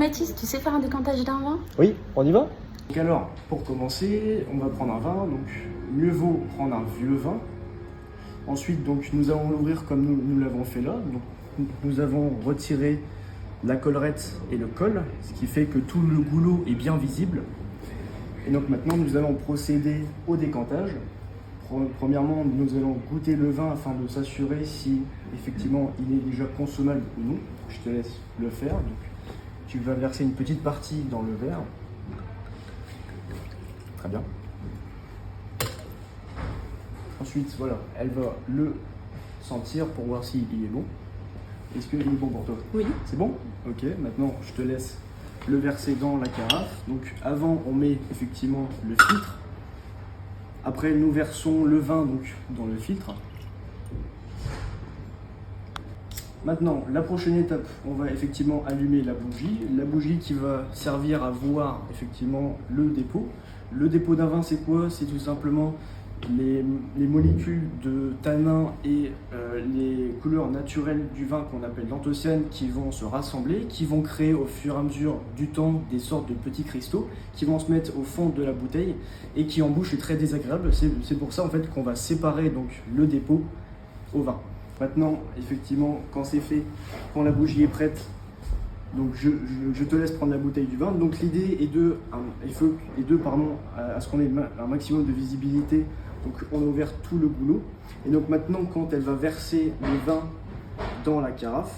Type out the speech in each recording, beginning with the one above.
Mathis, tu sais faire un décantage d'un vin? Oui, on y va? Donc alors, pour commencer, on va prendre un vin, donc mieux vaut prendre un vieux vin. Ensuite, donc, nous allons l'ouvrir comme nous l'avons fait là. Donc, nous avons retiré la collerette et le col, ce qui fait que tout le goulot est bien visible. Et donc maintenant, nous allons procéder au décantage. Premièrement, nous allons goûter le vin afin de s'assurer si effectivement il est déjà consommable ou non. Je te laisse le faire. Donc, tu vas verser une petite partie dans le verre. Très bien. Ensuite, voilà, elle va le sentir pour voir s'il est bon. Est-ce qu'il est bon pour toi? Oui. C'est bon? Ok, maintenant je te laisse le verser dans la carafe. Donc avant, on met effectivement le filtre. Après, nous versons le vin donc dans le filtre. Maintenant, la prochaine étape, on va effectivement allumer la bougie qui va servir à voir effectivement le dépôt. Le dépôt d'un vin, c'est quoi? C'est tout simplement les molécules de tanin et les couleurs naturelles du vin qu'on appelle l'anthocyanes qui vont se rassembler, qui vont créer au fur et à mesure du temps des sortes de petits cristaux qui vont se mettre au fond de la bouteille et qui en bouche est très désagréable. C'est pour ça en fait qu'on va séparer donc le dépôt au vin. Maintenant, effectivement, quand c'est fait, quand la bougie est prête, donc je te laisse prendre la bouteille du vin. Donc l'idée est à ce qu'on ait un maximum de visibilité. Donc on a ouvert tout le goulot. Et donc maintenant, quand elle va verser le vin dans la carafe,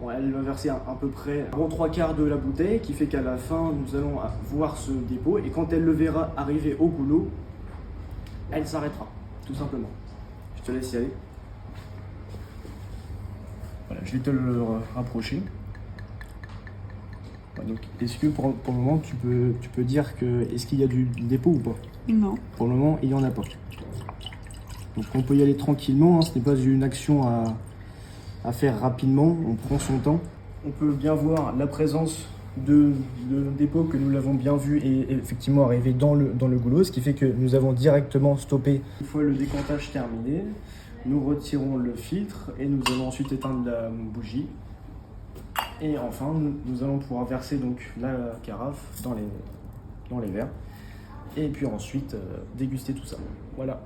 elle va verser à peu près un bon 3/4 de la bouteille, qui fait qu'à la fin, nous allons voir ce dépôt. Et quand elle le verra arriver au goulot, elle s'arrêtera, tout simplement. Je te laisse y aller. Voilà, je vais te le rapprocher. Donc, est-ce que pour le moment, tu peux dire que est-ce qu'il y a du dépôt ou pas? Non. Pour le moment, il n'y en a pas. Donc on peut y aller tranquillement, hein, ce n'est pas une action à faire rapidement, on prend son temps. On peut bien voir la présence de dépôt que nous l'avons bien vu et effectivement arrivé dans le goulot, ce qui fait que nous avons directement stoppé. Une fois le décantage terminé, nous retirons le filtre et nous allons ensuite éteindre la bougie. Et enfin, nous allons pouvoir verser donc la carafe dans les verres et puis ensuite déguster tout ça. Voilà.